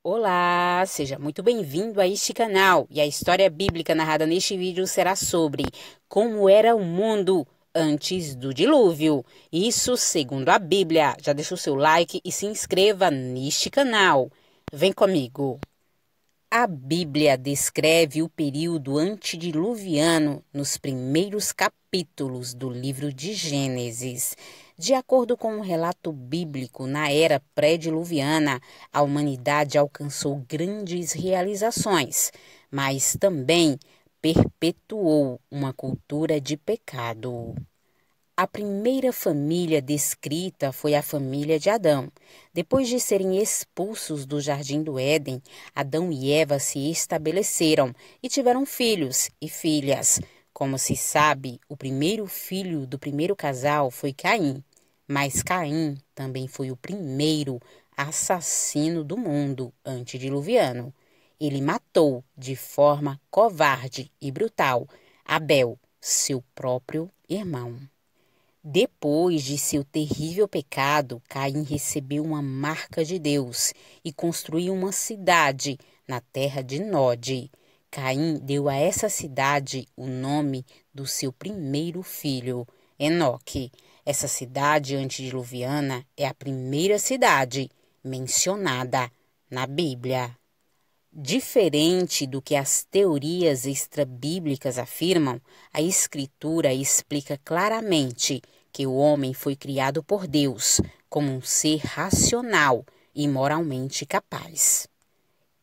Olá, seja muito bem-vindo a este canal. E a história bíblica narrada neste vídeo será sobre como era o mundo antes do dilúvio. Isso segundo a Bíblia. Já deixa o seu like e se inscreva neste canal. Vem comigo. A Bíblia descreve o período antediluviano nos primeiros capítulos do livro de Gênesis. De acordo com o relato bíblico, na era pré-diluviana, a humanidade alcançou grandes realizações, mas também perpetuou uma cultura de pecado. A primeira família descrita foi a família de Adão. Depois de serem expulsos do Jardim do Éden, Adão e Eva se estabeleceram e tiveram filhos e filhas. Como se sabe, o primeiro filho do primeiro casal foi Caim, mas Caim também foi o primeiro assassino do mundo antediluviano. Ele matou de forma covarde e brutal Abel, seu próprio irmão. Depois de seu terrível pecado, Caim recebeu uma marca de Deus e construiu uma cidade na terra de Nod. Caim deu a essa cidade o nome do seu primeiro filho, Enoque. Essa cidade antediluviana é a primeira cidade mencionada na Bíblia. Diferente do que as teorias extrabíblicas afirmam, a Escritura explica claramente que o homem foi criado por Deus como um ser racional e moralmente capaz.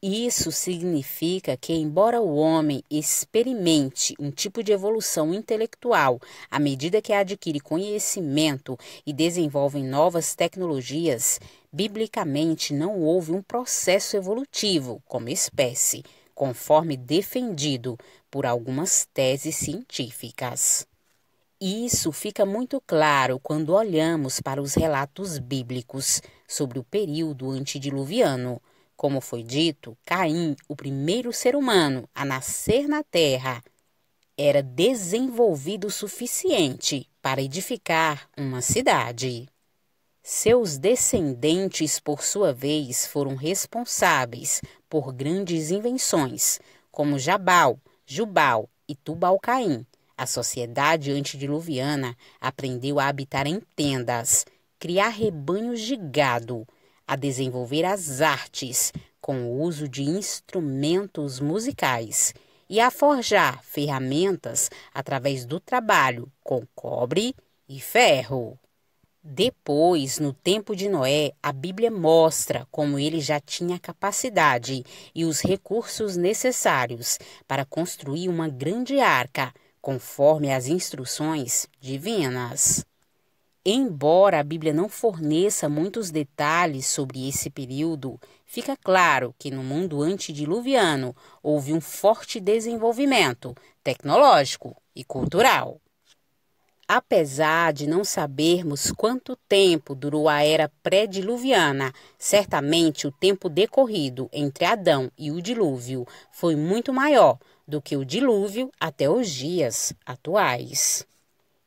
Isso significa que, embora o homem experimente um tipo de evolução intelectual à medida que adquire conhecimento e desenvolve novas tecnologias, biblicamente não houve um processo evolutivo como espécie, conforme defendido por algumas teses científicas. Isso fica muito claro quando olhamos para os relatos bíblicos sobre o período antediluviano. Como foi dito, Caim, o primeiro ser humano a nascer na terra, era desenvolvido o suficiente para edificar uma cidade. Seus descendentes, por sua vez, foram responsáveis por grandes invenções, como Jabal, Jubal e Tubal-Caim. A sociedade antediluviana aprendeu a habitar em tendas, criar rebanhos de gado, a desenvolver as artes com o uso de instrumentos musicais e a forjar ferramentas através do trabalho com cobre e ferro. Depois, no tempo de Noé, a Bíblia mostra como ele já tinha a capacidade e os recursos necessários para construir uma grande arca, conforme as instruções divinas. Embora a Bíblia não forneça muitos detalhes sobre esse período, fica claro que no mundo antediluviano houve um forte desenvolvimento tecnológico e cultural. Apesar de não sabermos quanto tempo durou a era pré-diluviana, certamente o tempo decorrido entre Adão e o dilúvio foi muito maior do que o dilúvio até os dias atuais.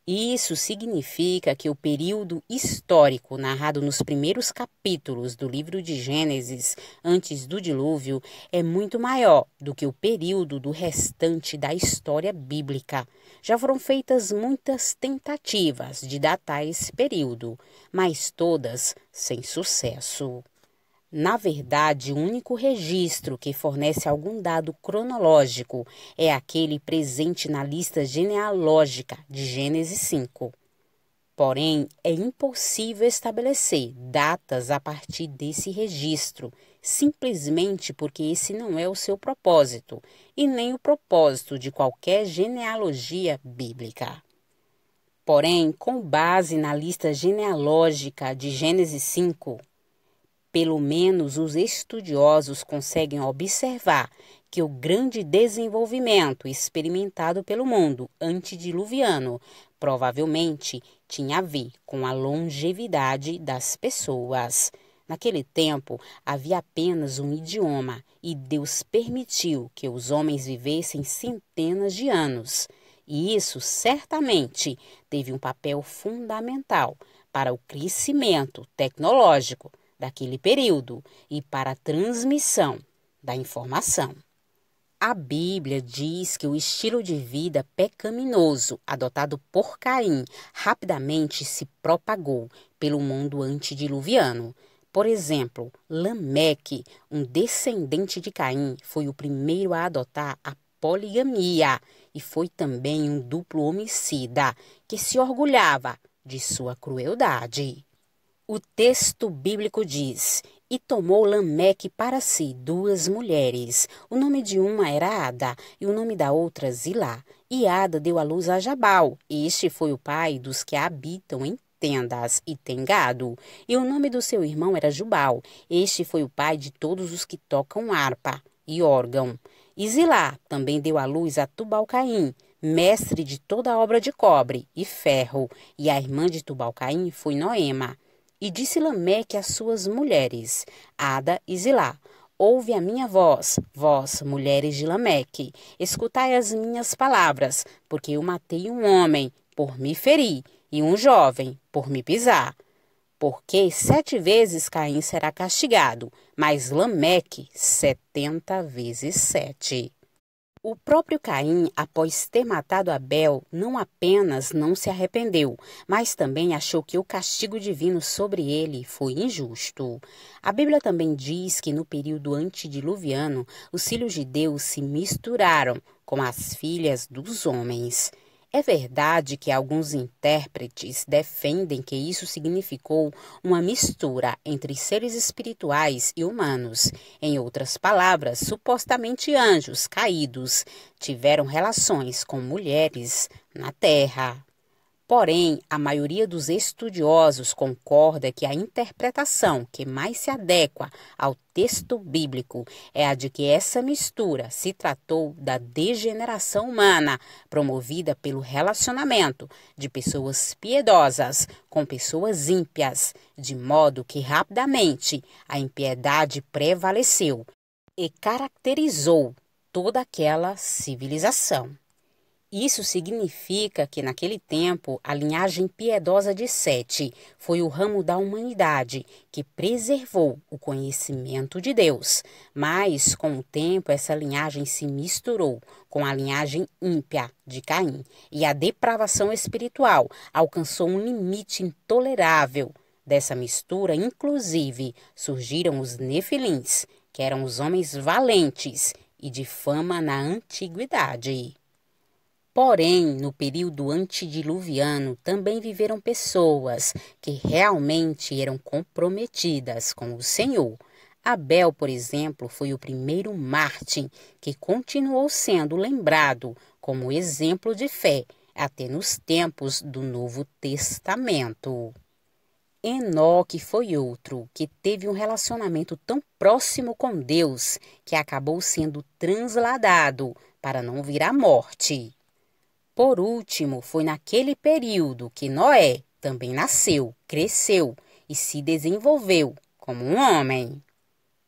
Isso significa que o período histórico narrado nos primeiros capítulos do livro de Gênesis, antes do dilúvio, é muito maior do que o período do restante da história bíblica. Já foram feitas muitas tentativas de datar esse período, mas todas sem sucesso. Na verdade, o único registro que fornece algum dado cronológico é aquele presente na lista genealógica de Gênesis 5. Porém, é impossível estabelecer datas a partir desse registro, simplesmente porque esse não é o seu propósito e nem o propósito de qualquer genealogia bíblica. Porém, com base na lista genealógica de Gênesis 5, pelo menos os estudiosos conseguem observar que o grande desenvolvimento experimentado pelo mundo antediluviano provavelmente tinha a ver com a longevidade das pessoas. Naquele tempo, havia apenas um idioma e Deus permitiu que os homens vivessem centenas de anos. E isso certamente teve um papel fundamental para o crescimento tecnológico daquele período e para a transmissão da informação. A Bíblia diz que o estilo de vida pecaminoso adotado por Caim rapidamente se propagou pelo mundo antediluviano. Por exemplo, Lameque, um descendente de Caim, foi o primeiro a adotar a poligamia e foi também um duplo homicida que se orgulhava de sua crueldade. O texto bíblico diz: "E tomou Lameque para si 2 mulheres. O nome de uma era Ada, e o nome da outra Zilá. E Ada deu à luz a Jabal. Este foi o pai dos que habitam em tendas e têm gado. E o nome do seu irmão era Jubal. Este foi o pai de todos os que tocam harpa e órgão. E Zilá também deu à luz a Tubal-Caim, mestre de toda a obra de cobre e ferro. E a irmã de Tubal-Caim foi Noema. E disse Lameque às suas mulheres, Ada e Zilá: ouve a minha voz, vós, mulheres de Lameque, escutai as minhas palavras, porque eu matei um homem por me ferir, e um jovem por me pisar. Porque 7 vezes Caim será castigado, mas Lameque 70 vezes 7. O próprio Caim, após ter matado Abel, não apenas não se arrependeu, mas também achou que o castigo divino sobre ele foi injusto. A Bíblia também diz que no período antediluviano, os filhos de Deus se misturaram com as filhas dos homens. É verdade que alguns intérpretes defendem que isso significou uma mistura entre seres espirituais e humanos. Em outras palavras, supostamente anjos caídos tiveram relações com mulheres na terra. Porém, a maioria dos estudiosos concorda que a interpretação que mais se adequa ao texto bíblico é a de que essa mistura se tratou da degeneração humana promovida pelo relacionamento de pessoas piedosas com pessoas ímpias, de modo que rapidamente a impiedade prevaleceu e caracterizou toda aquela civilização. Isso significa que, naquele tempo, a linhagem piedosa de Sete foi o ramo da humanidade que preservou o conhecimento de Deus. Mas, com o tempo, essa linhagem se misturou com a linhagem ímpia de Caim e a depravação espiritual alcançou um limite intolerável. Dessa mistura, inclusive, surgiram os Nefilins, que eram os homens valentes e de fama na antiguidade. Porém, no período antediluviano também viveram pessoas que realmente eram comprometidas com o Senhor. Abel, por exemplo, foi o primeiro mártir que continuou sendo lembrado como exemplo de fé até nos tempos do Novo Testamento. Enoque foi outro que teve um relacionamento tão próximo com Deus que acabou sendo transladado para não vir à morte. Por último, foi naquele período que Noé também nasceu, cresceu e se desenvolveu como um homem.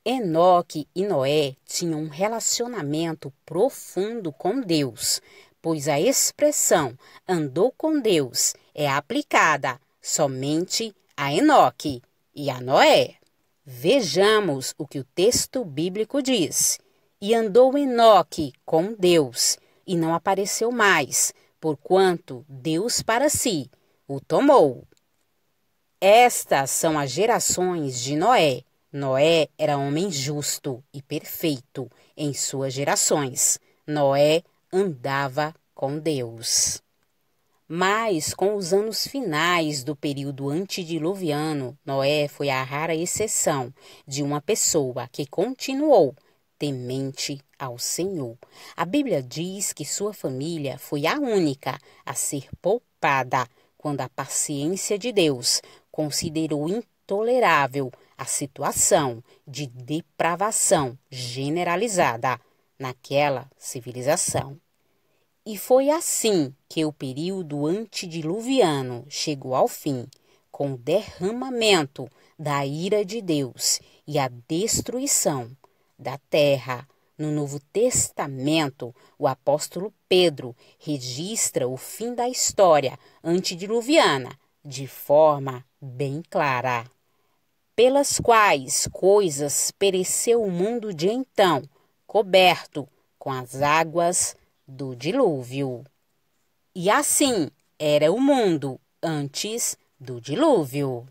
Enoque e Noé tinham um relacionamento profundo com Deus, pois a expressão andou com Deus é aplicada somente a Enoque e a Noé. Vejamos o que o texto bíblico diz. E andou Enoque com Deus, e não apareceu mais, porquanto Deus para si o tomou. Estas são as gerações de Noé. Noé era homem justo e perfeito em suas gerações. Noé andava com Deus. Mas, com os anos finais do período antediluviano, Noé foi a rara exceção de uma pessoa que continuou temente ao Senhor. A Bíblia diz que sua família foi a única a ser poupada quando a paciência de Deus considerou intolerável a situação de depravação generalizada naquela civilização. E foi assim que o período antediluviano chegou ao fim, com o derramamento da ira de Deus e a destruição da terra. No Novo Testamento, o apóstolo Pedro registra o fim da história antediluviana de forma bem clara. pelas quais coisas pereceu o mundo de então, coberto com as águas do dilúvio. E assim era o mundo antes do dilúvio.